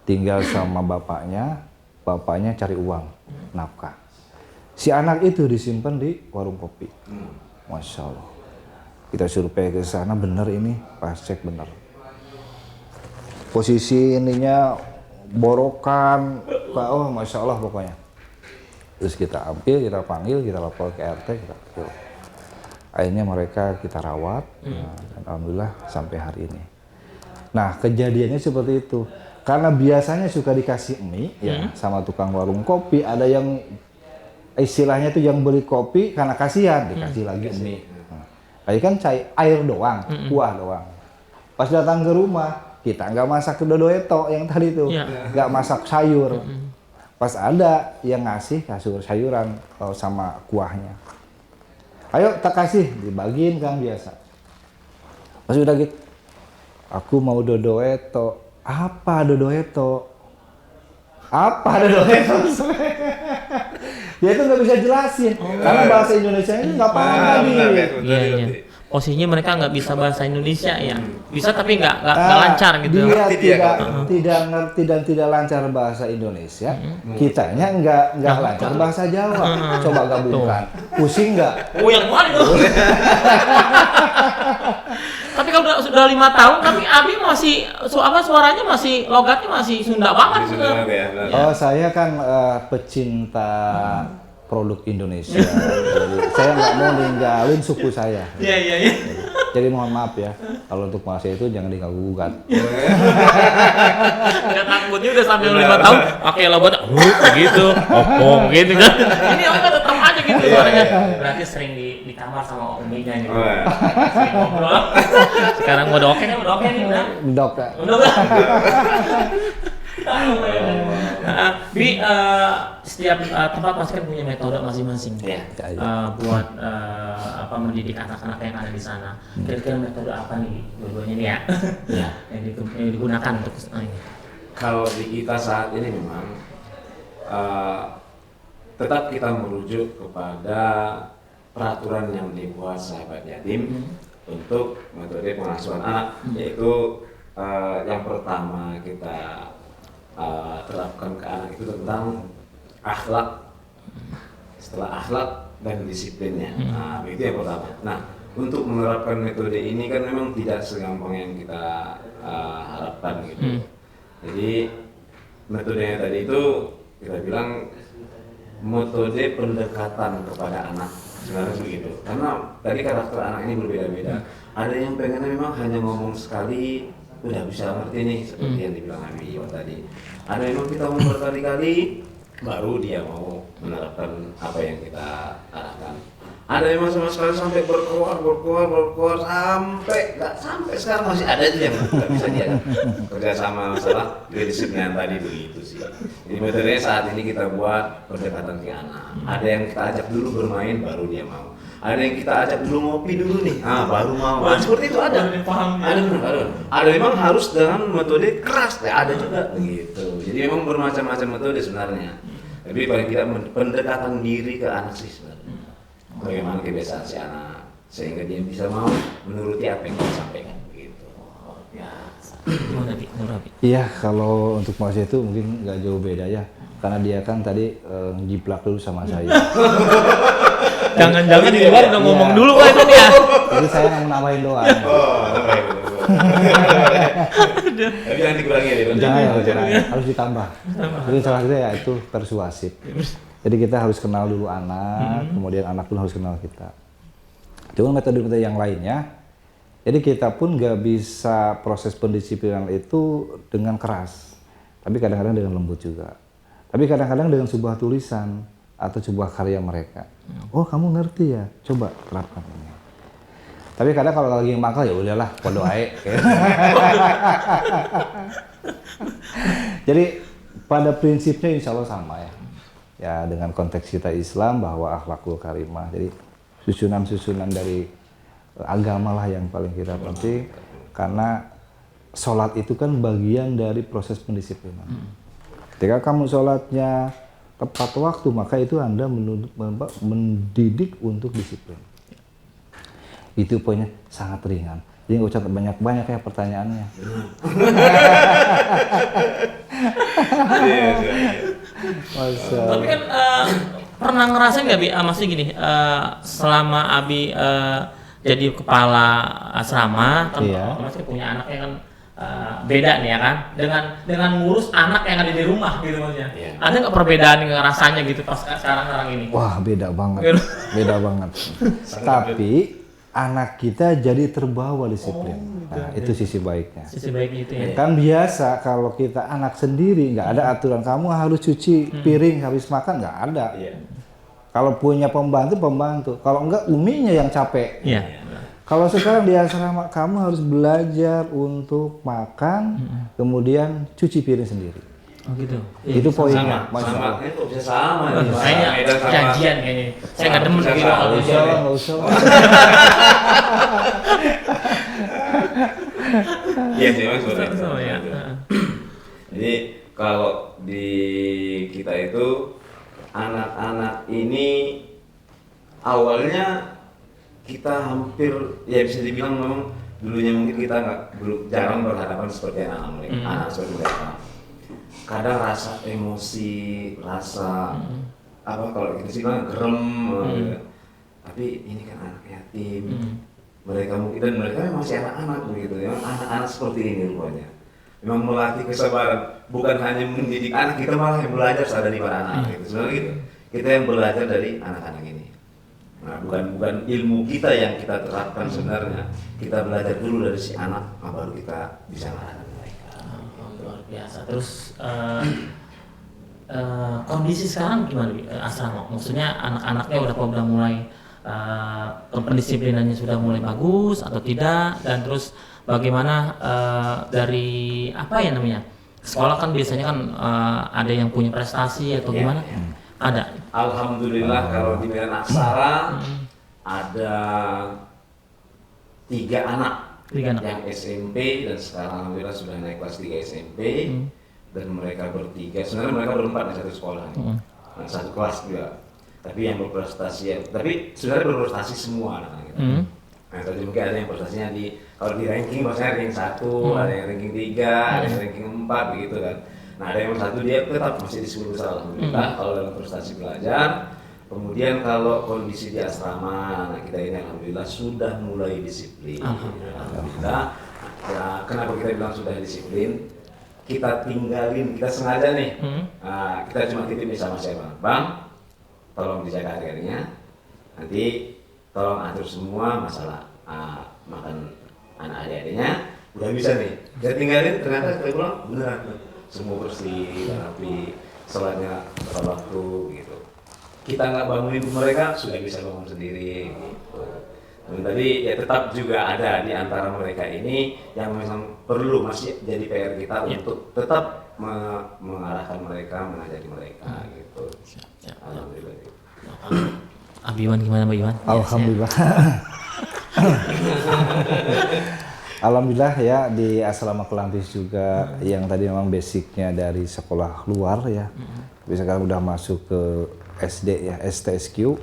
Speaker 1: tinggal sama bapaknya cari uang, nafkah. Si anak itu disimpan di warung kopi. Masya Allah. Kita survei ke sana, bener ini, pas cek bener. Posisi ininya borokan, oh Masya Allah pokoknya. Terus kita ambil, kita panggil, kita lapor ke RT, kita ambil. Akhirnya mereka kita rawat, dan alhamdulillah sampai hari ini. Nah kejadiannya seperti itu, karena biasanya suka dikasih mie ya sama tukang warung kopi, ada yang istilahnya tuh yang beli kopi karena kasihan dikasih lagi mie. Tadi kan air doang, kuah doang. Pas datang ke rumah kita nggak masak dodoeto yang tadi tuh, nggak masak sayur. Pas ada yang ngasih sayuran sama kuahnya. Ayo tak kasih, dibagiin kan biasa. Pas udah gitu. Aku mau dodoeto. Apa dodoeto? Dia itu nggak bisa jelasin. Karena bahasa Indonesia ini nggak paham lagi.
Speaker 2: Iya. Posisinya mereka nggak bisa bahasa Indonesia ya. Bisa tapi nggak lancar gitu.
Speaker 1: Dia tidak ngerti dan tidak lancar bahasa Indonesia. Kitanya nggak lancar bahasa Jawa. Coba gabungkan. Pusing nggak?
Speaker 2: Oh yang mana itu? Tapi kalau sudah 5 tahun, tapi Abi masih suaranya masih logatnya masih Sunda banget.
Speaker 1: Oh saya kan pecinta produk Indonesia. Jadi saya nggak mau ninggalin suku saya.
Speaker 2: Iya.
Speaker 1: Jadi mohon maaf ya, kalau untuk bahasa itu jangan diganggu-gugat.
Speaker 2: Nggak takutnya udah sampai 5 tahun pakai logat gitu, opong gitu kan. Ini apa tetap aja gitu. itu suaranya. Berarti sering di kamar sama uminya gitu. Sering ngobrol. Sekarang mau doken nih udah.
Speaker 1: Dok.
Speaker 2: Udah. Bi, setiap tempat pasti kan punya metode masing-masing.
Speaker 3: Iya.
Speaker 2: Buat mendidik anak-anak yang ada di sana. Kira-kira metode apa nih dua-duanya nih ya?
Speaker 3: Iya.
Speaker 2: yang digunakan untuk ini.
Speaker 3: Kalau di kita saat ini memang tetap kita merujuk kepada peraturan yang dibuat sahabat yatim untuk metode pengasuhan anak, yaitu yang pertama kita terapkan ke anak itu tentang akhlak, setelah akhlak dan disiplinnya. Nah, itu yang pertama. Nah, untuk menerapkan metode ini kan memang tidak segampang yang kita harapkan gitu. Jadi metodenya tadi itu kita bilang metode pendekatan kepada anak, sebenarnya begitu. Karena tadi karakter anak ini berbeda-beda. Ada yang pengennya memang hanya ngomong sekali udah bisa ngerti nih, seperti yang dibilang Abi Iwan tadi. Ada yang memang kita ngomong berkali-kali baru dia mau menerapkan apa yang kita arahkan. Ada yang sama sekali sampai berkeluar sampai sekarang masih ada aja yang nggak bisa dia kerjasama masalah leadership yang tadi begitu sih. Jadi metodenya saat ini kita buat pendekatan ke anak. Ada yang kita ajak dulu bermain baru dia mau. Ada yang kita ajak dulu ngopi dulu nih, baru mau. Seperti itu ada. Ada memang harus dengan metode keras, ada juga begitu. Jadi memang bermacam-macam metode sebenarnya. Tapi paling tidak pendekatan diri ke anak sih sebenarnya. Bagaimana kebiasaan si anak sehingga dia bisa mau menuruti apa yang kita sampaikan begitu.
Speaker 2: Gimana Bi?
Speaker 1: Iya, kalau untuk Mas itu mungkin nggak jauh beda ya, karena dia kan tadi jiplak dulu sama saya.
Speaker 2: Jangan-jangan di luar udah ngomong dulu kan itu ya.
Speaker 1: Jadi saya mau nambahin doang.
Speaker 3: Tapi jangan dikurangi ya.
Speaker 1: Jangan, harus ditambah. Jadi salah satunya ya itu persuasif. Jadi kita harus kenal dulu anak, kemudian anak pun harus kenal kita. Cuma metode-metode yang lainnya, jadi kita pun nggak bisa proses pendisiplinan itu dengan keras, tapi kadang-kadang dengan lembut juga. Tapi kadang-kadang dengan sebuah tulisan atau sebuah karya mereka. Oh kamu ngerti ya, coba terapkan ini. Tapi kadang kalau lagi makal ya udahlah, podo ae. Jadi pada prinsipnya insya Allah sama ya. Ya dengan konteks kita Islam bahwa akhlakul karimah. Jadi susunan-susunan dari agama lah yang paling kita penting. Karena sholat itu kan bagian dari proses pendisiplinan. Ketika kamu sholatnya tepat waktu, maka itu Anda mendidik untuk disiplin. Itu poinnya sangat ringan. Jadi nggak usah banyak-banyak ya pertanyaannya.
Speaker 2: Tapi kan pernah ngerasain nggak Bi, maksudnya gini, selama Abi jadi kepala asrama, kan masih punya anak yang kan beda nih ya kan, dengan ngurus anak yang ada di rumah gitu maksudnya. Ada nggak perbedaan rasanya gitu pas sekarang ini?
Speaker 1: Wah beda banget, beda banget. Tapi anak kita jadi terbawa disiplin. Nah, itu sisi baiknya.
Speaker 2: Sisi baiknya itu ya.
Speaker 1: Kan biasa kalau kita anak sendiri nggak ada aturan kamu harus cuci piring habis makan, nggak ada. Kalau punya pembantu. Kalau enggak uminya yang capek. Kalau sekarang di asrama kamu harus belajar untuk makan, kemudian cuci piring sendiri.
Speaker 2: Oh gitu.
Speaker 1: Itu poinnya.
Speaker 3: Sama. Itu bisa sama.
Speaker 2: Kayaknya janjian kayaknya. Saya nggak demen gitu.
Speaker 1: Nggak usah.
Speaker 3: Iya sih mas benar. Jadi kalau di kita itu anak-anak ini awalnya kita hampir ya bisa dibilang memang dulunya mungkin kita jarang berhadapan seperti anak seperti mereka. Kadang rasa emosi, rasa apa kalau kita sih bilang gerem, tapi ini kan anak yatim. Mereka mungkin dan mereka masih anak-anak begitu ya, anak-anak seperti ini rupanya. Memang melatih kesabaran, bukan hanya mendidik anak, kita malah yang belajar dari para anak gitu. Sebenarnya gitu. Kita yang belajar dari anak-anak ini. Nah, bukan ilmu kita yang kita terapkan sebenarnya. Kita belajar dulu dari si anak, baru kita bisa mengarahkan mereka.
Speaker 2: Luar biasa. Terus kondisi sekarang gimana asrama? Maksudnya anak-anaknya udah mulai pendisiplinannya sudah mulai bagus atau tidak, dan terus bagaimana dari apa ya namanya, sekolah kan biasanya kan ada yang punya prestasi atau gimana? Ada.
Speaker 3: Alhamdulillah kalau di Medan Aksara ada 3 anak yang SMP dan sekarang alhamdulillah sudah naik kelas 3 SMP. Dan mereka bertiga, sebenarnya mereka berempat di satu sekolah, satu kelas juga. Tapi yang berprestasi, tapi sebenarnya berprestasi semua anak-anak kita. Nah, tadi mungkin ada yang prestasinya kalau di ranking, maksudnya ranking 1, ada yang ranking 3, ada yang ranking 4, begitu kan. Nah, ada yang 1 dia tetap masih di 10 besar, alhamdulillah, kalau dalam prestasi belajar. Kemudian kalau kondisi di asrama, anak kita ini alhamdulillah sudah mulai disiplin. Alhamdulillah. Ya, kenapa kita bilang sudah disiplin? Kita tinggalin, kita sengaja nih, kita cuma titip sama siapa, Bang, tolong dijaga adik-adiknya, nanti tolong atur semua masalah makan anak adik-adiknya, udah bisa nih, kita tinggalin, ternyata kita pulang, beneran, semua bersih, rapi, sholatnya tepat waktu, gitu. Kita nggak bangunin mereka, sudah bisa bangun sendiri, gitu. Dan tadi ya tetap juga ada di antara mereka ini yang memang perlu masih jadi PR kita untuk tetap mengarahkan mereka, mengajari mereka gitu. Alhamdulillah.
Speaker 2: Abi Iwan gimana Mbak Iwan?
Speaker 1: Alhamdulillah. Alhamdulillah ya, di asrama Kelampis juga yang tadi memang basicnya dari sekolah luar ya. Tapi sekarang udah masuk ke SD ya, STSQ.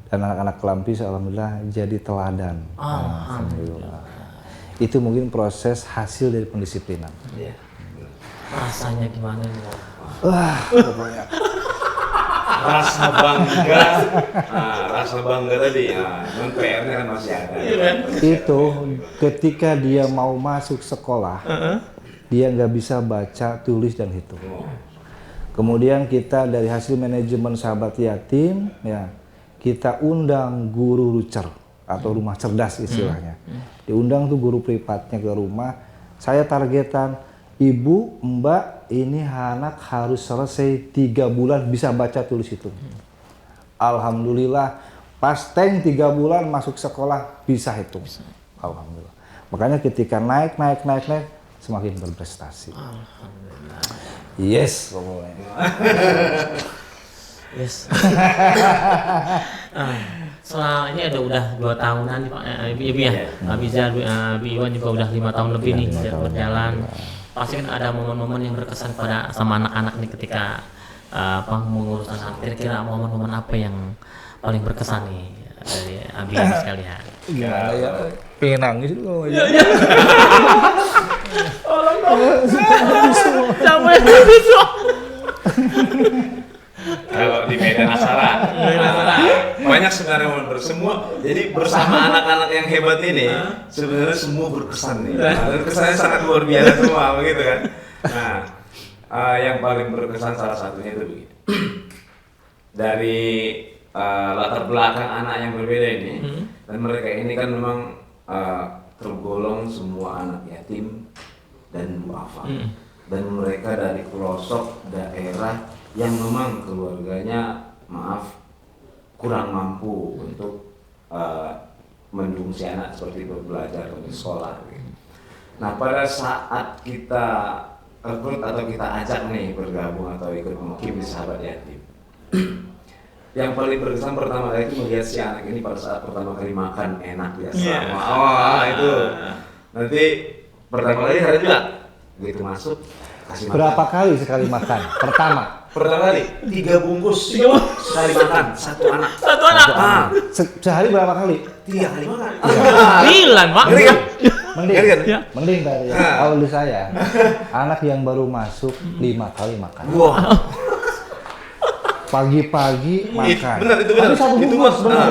Speaker 1: Dan anak-anak Kelampis alhamdulillah jadi teladan. Alhamdulillah. Itu mungkin proses hasil dari pendisiplinan.
Speaker 2: Rasanya gimana nih?
Speaker 1: Wah, pokoknya
Speaker 3: rasa bangga tadi, non PR-nya kan masih ada.
Speaker 1: itu ketika dia mau masuk sekolah, dia nggak bisa baca, tulis dan hitung. Kemudian kita dari hasil manajemen sahabat yatim, ya kita undang guru rucer atau rumah cerdas istilahnya. Diundang tuh guru privatnya ke rumah. Saya targetan, Ibu, Mbak, ini anak harus selesai 3 bulan bisa baca tulis hitung. Alhamdulillah, pas 3 bulan masuk sekolah bisa hitung. Alhamdulillah. Makanya ketika naik semakin berprestasi.
Speaker 2: Alhamdulillah.
Speaker 1: Yes, pokoknya.
Speaker 2: Yes. Setelah ini udah 2 tahunan nih Pak, Ibu ya. Abizar, Iwan juga udah 5 tahun lebih nih berjalan. Pasti kan ada momen-momen yang berkesan pada sama anak-anak nih ketika mengurus anak. Kira-kira momen-momen apa yang paling berkesan nih dari Abi sekalian?
Speaker 1: Gimana ya? Pengen nangis dulu.
Speaker 3: Kalau di Medan Aksara, banyak sebenarnya momen bersemua. Jadi bersama anak-anak yang hebat ini, sebenarnya semua berkesan nih. Dan kesannya sangat luar biasa semua, begitu kan. Nah, yang paling berkesan salah satunya itu begini. Dari latar belakang anak yang berbeda ini, dan mereka ini kan memang tergolong semua anak yatim dan duafa. Dan mereka dari pelosok daerah yang memang keluarganya kurang mampu untuk mendukung si anak seperti itu belajar atau di sekolah. Nah, pada saat kita rekrut atau kita ajak nih bergabung atau ikut mukim di sahabat yatim, yang paling berkesan pertama kali itu melihat si anak ini pada saat pertama kali makan enak biasa. Itu nanti pertama kali ada juga begitu masuk kasih makan.
Speaker 1: Berapa kali sekali makan?
Speaker 3: Pertama kali 3 bungkus sekali makan satu anak.
Speaker 1: Sehari berapa kali?
Speaker 3: 3 kali makan.
Speaker 2: Bilang Pak.
Speaker 1: Mending dari kalau di saya anak yang baru masuk 5 kali makan.
Speaker 3: Wah.
Speaker 1: Pagi-pagi makan.
Speaker 3: Benar, itu benar.
Speaker 1: Tapi satu
Speaker 3: Itu
Speaker 1: bungkus,
Speaker 3: mas.
Speaker 1: benar.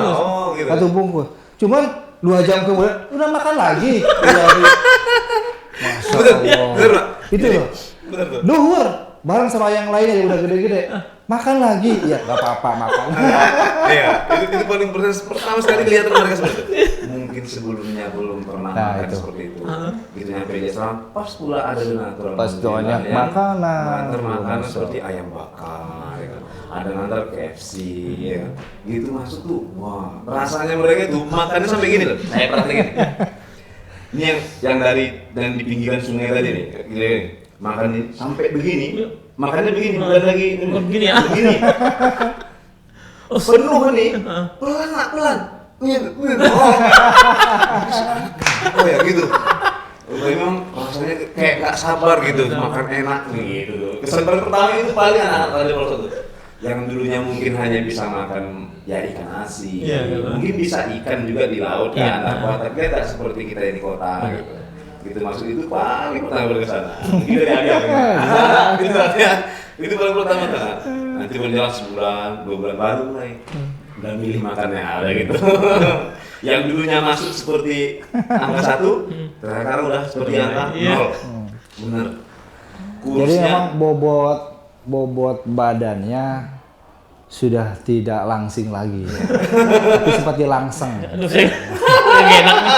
Speaker 3: Gitu.
Speaker 1: Satu bungkus. Cuman 2 jam kemudian udah makan lagi. Masya Allah.
Speaker 3: Benar, Pak.
Speaker 1: Itu loh.
Speaker 3: Benar tuh.
Speaker 1: Duhur, bareng sama yang lainnya yang udah gede-gede. Makan lagi. Ya nggak apa-apa makan.
Speaker 3: Iya, itu paling pertama sekali lihat mereka seperti itu. Mungkin sebelumnya belum pernah
Speaker 1: Nah,
Speaker 3: makan
Speaker 1: itu.
Speaker 3: seperti itu. Gitu nyampe di asrama, pas pula ada donatur.
Speaker 1: Pas banyak makanan.
Speaker 3: Makanan seperti ayam bakar, ya kan. Ada ngantar KFC, ya kan. Gitu masuk tuh, wah rasanya mereka tuh makannya sampai gini loh. Saya perhatiin. Ini yang dari di pinggiran sungai tadi nih, gini, makan ini sampai begini, makannya begini, bukan lagi
Speaker 2: Begini ya?
Speaker 3: begini. Penuh nih, pelan. Oh ya gitu. Memang rasanya kayak gak sabar gitu makan enak nih gitu. Kesan pertama itu paling anak-anak tadi kalau satu. Yang dulunya mungkin hanya bisa makan ya ikan asin, mungkin bisa ikan juga di laut ya, tapi tidak seperti kita di kota gitu. Gitu maksud itu paling pertama berkesan. Mungkin dari agak gitu artinya itu paling pertama kan. Nanti berjalan sebulan, 2 bulan baru mulai udah milih makannya ada gitu. Yang dulunya masuk seperti angka 1, sekarang udah seperti angka 0. Bener.
Speaker 1: Jadi memang bobot badannya sudah tidak langsing lagi, tapi seperti langseng.
Speaker 2: Aduh, saya nggak enak nih.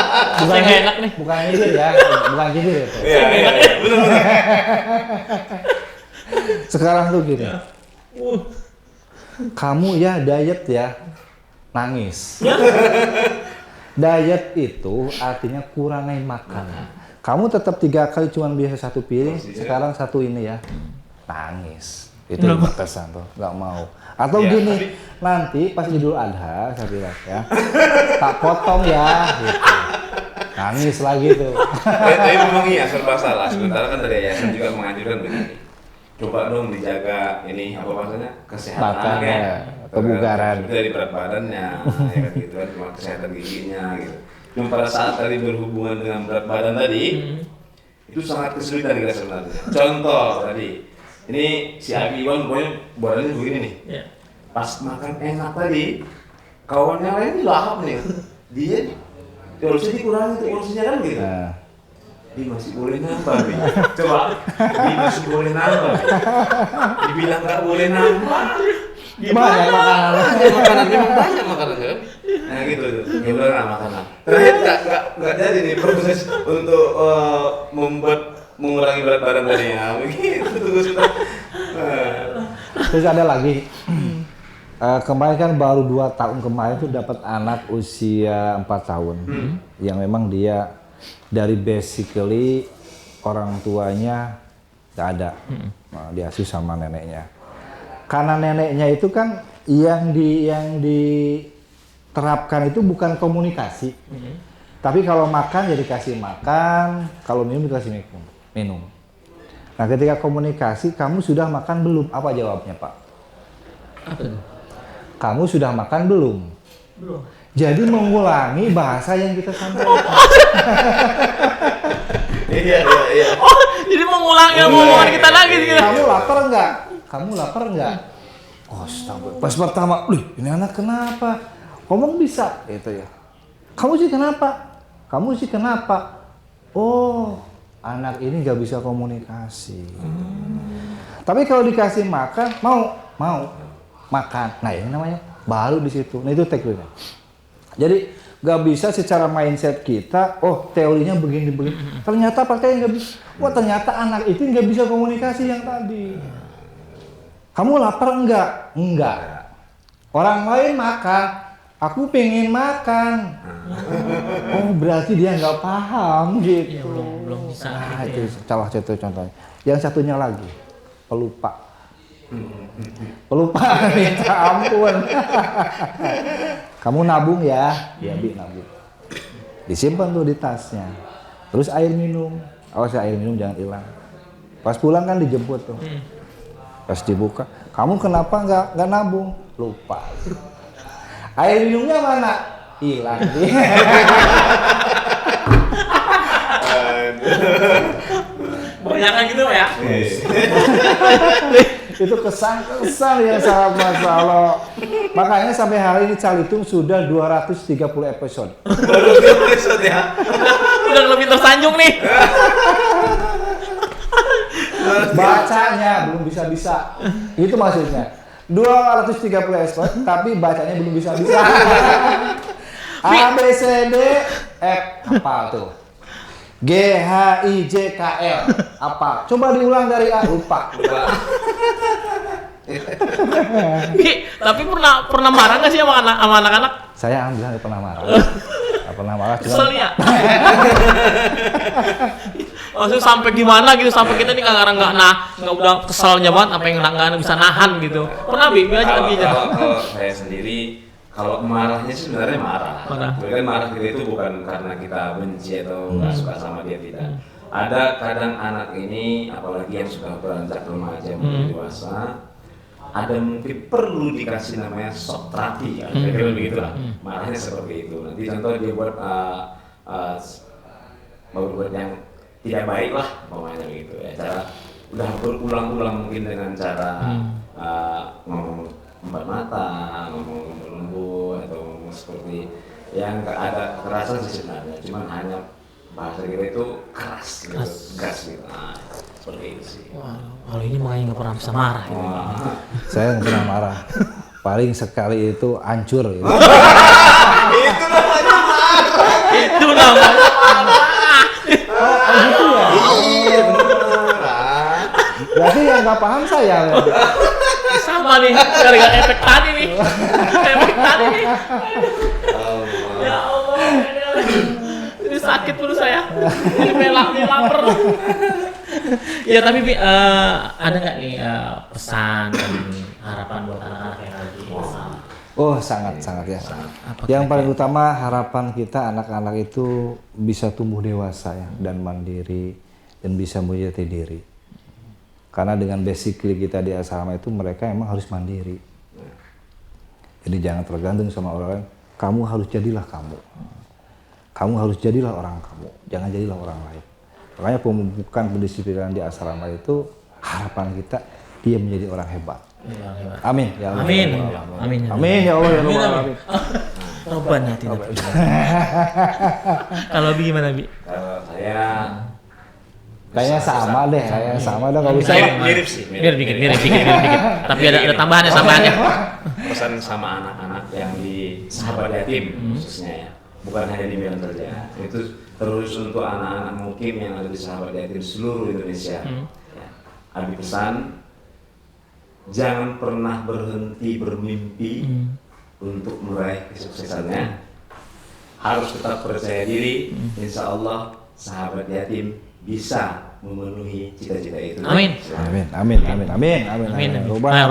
Speaker 2: Saya nggak enak nih.
Speaker 1: Bukan gitu ya, bukan gitu ya. Pak.
Speaker 3: Iya, bener.
Speaker 1: Sekarang tuh gini, kamu ya diet ya, nangis. Diet itu artinya kurangi makan. Kamu tetap 3 kali cuman biasa 1 piring, sekarang 1 ini ya, nangis. Itu berkesan tuh, nggak mau. Atau
Speaker 3: Ya,
Speaker 1: gini, nanti pas Idul Adha saya bilang ya, tak potong ya, gitu. Nangis lagi tuh.
Speaker 3: Tapi memang iya serba salah. Sementara kan dari yayasan juga menganjurkan begini. Coba dong dijaga ini apa maksudnya kesehatan
Speaker 1: Makannya, kebugaran.
Speaker 3: dari berat badannya, ya kan gitu kan, cuma kesehatan giginya gitu. Cuma pada saat tadi berhubungan dengan berat badan tadi, itu sangat kesulitan kita sebenarnya. Contoh tadi, ini si Abi Iwan pokoknya badannya begini nih.
Speaker 2: Ya.
Speaker 3: Pas makan enak tadi, kawannya lain lahap nih. Dia harusnya dikurangi tuh porsinya kan gitu.
Speaker 1: Nah,
Speaker 3: Dia masih boleh nambah nih. Coba, dia masih boleh nambah. Dibilang nggak boleh nambah.
Speaker 1: banyak makanan.
Speaker 3: Banyak makanan, memang banyak makanan kan? Nah gitu tuh, ya udah nggak makanan. Terakhir nggak jadi nih proses untuk mengurangi berat badan tadi ya. Begitu tuh sudah.
Speaker 1: Terus ada lagi, kemarin kan baru 2 tahun kemarin tuh dapat anak usia 4 tahun, yang memang dia dari basically orang tuanya nggak ada, diasuh sama neneknya. Karena neneknya itu kan yang diterapkan itu bukan komunikasi, tapi kalau makan ya dikasih makan, kalau minum dikasih minum. Nah, ketika komunikasi, kamu sudah makan belum? Apa jawabnya, Pak?
Speaker 2: Apa tuh?
Speaker 1: Kamu sudah makan belum?
Speaker 2: Belum.
Speaker 1: Jadi mengulangi bahasa yang kita sampaikan.
Speaker 3: Iya.
Speaker 2: Oh, jadi mengulangi omongan kita lagi gitu.
Speaker 1: Kamu lapar nggak? Kamu lapar nggak? Oh, astaga. Pas pertama, ini anak kenapa? Ngomong bisa, gitu ya. Kamu sih kenapa? Kamu sih kenapa? Oh, anak ini nggak bisa komunikasi. Tapi kalau dikasih makan, mau makan. Nah, ini namanya baru di situ. Nah, itu tekniknya. Jadi nggak bisa secara mindset kita, oh teorinya begini. Ternyata pakainya nggak bisa. Wah, ternyata anak itu nggak bisa komunikasi yang tadi. Kamu lapar enggak? Enggak. Orang lain makan, aku pengen makan. Oh, berarti dia nggak paham gitu.
Speaker 2: Ya, belum bisa.
Speaker 1: Nah,
Speaker 2: gitu
Speaker 1: itu salah satu contohnya. Yang satunya lagi, pelupa. Pelupa, minta ampun. Kamu nabung ya, dia nabung. Disimpan tuh di tasnya. Terus air minum, awas ya, air minum jangan hilang. Pas pulang kan dijemput tuh. Pas dibuka, kamu kenapa nggak nabung? Lupa. Air minumnya mana? Hilang.
Speaker 2: Banyak gitu ya.
Speaker 1: Itu kesan yang sangat masalah. Makanya sampai hari ini Calitung sudah 230 episode.
Speaker 3: Baru episode ya.
Speaker 2: Udah lebih tersanjung nih.
Speaker 1: Bacanya belum bisa-bisa. Itu maksudnya. 230 episode tapi bacanya belum bisa-bisa. A B C D F apa tuh? G H I J K L apa? Coba diulang dari A, lupa.
Speaker 2: Bi, tapi pernah marah nggak sih sama anak-anak?
Speaker 1: Saya alhamdulillah nggak pernah marah. Nggak pernah marah.
Speaker 2: Kesel ya. Maksudnya sampai gimana gitu, sampai kita nih nggak udah keselnya banget, apa yang nggak bisa nahan gitu. Pernah Bi aja
Speaker 3: Kalau,
Speaker 2: aja.
Speaker 3: kalau saya sendiri, kalau marahnya sih sebenarnya marah. Kan marah kita itu bukan karena kita benci atau nggak suka sama dia, tidak. Ada kadang anak ini, apalagi yang sudah beranjak remaja menjadi dewasa, ada mungkin perlu dikasih namanya shock terapi, kan? Kira-kira begitulah. Marahnya seperti itu. Nanti contoh dia buat yang tidak baik lah, pokoknya begitu ya. Cara udah berulang-ulang mungkin dengan cara ngomong empat mata, ngomong lembut atau ngomong seperti yang nggak ada kekerasan sih sebenarnya, cuman hanya bahasa kita itu keras gitu, gas gitu. Nah, seperti itu sih.
Speaker 2: Wah, kalau ini makanya nggak pernah bisa marah. Gitu.
Speaker 1: Saya nggak pernah marah. Paling sekali itu hancur. Gitu.
Speaker 2: Itu namanya marah.
Speaker 1: Gitu ya?
Speaker 3: Iya, benar.
Speaker 1: Berarti yang nggak paham saya.
Speaker 2: Sama nih, gara-gara efek tadi nih. Efek tadi nih. Ya Allah. Ini sakit perut saya. Ini lapar. Ya tapi Bi, ada nggak nih pesan dan harapan buat anak-anak yang lagi bersama?
Speaker 1: Oh sangat ya. Yang paling utama harapan kita anak-anak itu bisa tumbuh dewasa ya, dan mandiri dan bisa menjadi diri. Karena dengan basically kita di asrama itu mereka emang harus mandiri. Jadi jangan tergantung sama orang lain. Kamu harus jadilah kamu. Kamu harus jadilah orang kamu. Jangan jadilah orang lain. Makanya pemupukan pendisiplinan di asrama itu harapan kita dia menjadi orang hebat. Amin ya Allah.
Speaker 2: Amin.
Speaker 1: Amin. Amin ya Allah ya Allah. Amin.
Speaker 2: Roban hati. Kalau Bi gimana Bi?
Speaker 3: Kalau saya
Speaker 1: Kayaknya sama deh, kalau bisa.
Speaker 3: mirip sih.
Speaker 2: Mirip dikit. Tapi ada tambahannya.
Speaker 3: Pesan sama anak-anak yang di sahabat yatim khususnya ya, bukan hanya di Medan saja. Itu terus untuk anak-anak mukim yang ada di sahabat yatim seluruh Indonesia. Ya. Abi pesan, jangan pernah berhenti bermimpi untuk meraih kesuksesannya. Harus tetap percaya diri. Insya Allah sahabat yatim bisa memenuhi cita-cita itu.
Speaker 2: Amin.
Speaker 1: Roban.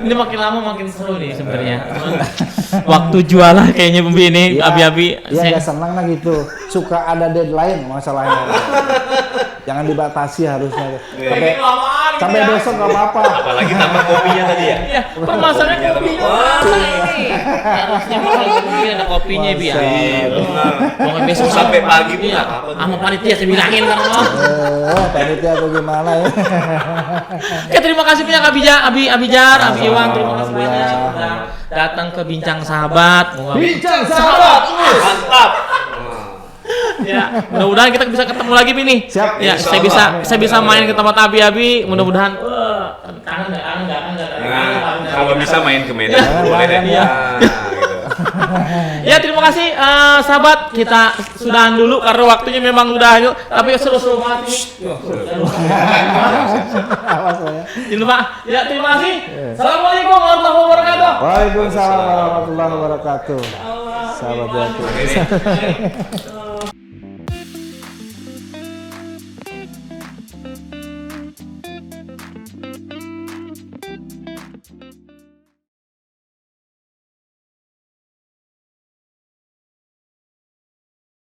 Speaker 2: Makin lama makin seru nih sebenarnya. Waktu jualan kayaknya Bi ini abi-abi.
Speaker 1: Iya nggak senang lah gitu. Suka ada deadline masalahnya. Jangan dibatasi harusnya. Sampai besok nggak apa-apa.
Speaker 3: Apalagi tambah kopinya tadi ya.
Speaker 2: Iya, permasalahannya kopinya ini. Harusnya ada kopinya Bi ya. Mau besok
Speaker 3: Sampai pagi pun
Speaker 2: ya.
Speaker 3: nggak apa-apa.
Speaker 2: Sama panitia saya bilangin kan lo.
Speaker 1: Panitia atau gimana ya?
Speaker 2: Oke, terima kasih banyak Abijar, Abi Iwan, terima kasih banyak sudah datang ke Bincang Sahabat.
Speaker 1: Bincang Sahabat.
Speaker 3: Mantap.
Speaker 2: Ya, mudah-mudahan kita bisa ketemu lagi nih.
Speaker 1: Siap.
Speaker 2: Ya, saya bisa main ke tempat Abi. Mudah-mudahan kangen enggak.
Speaker 3: Kalau bisa main ke Medan boleh deh.
Speaker 2: Iya. Ya, terima kasih sahabat. Kita sudahan dulu karena waktunya memang udah yuk. Tapi seru-seru banget ini. Jangan lupa. Ya, terima kasih. Assalamualaikum warahmatullahi wabarakatuh.
Speaker 1: Waalaikumsalam warahmatullahi wabarakatuh. Sahabat yatim.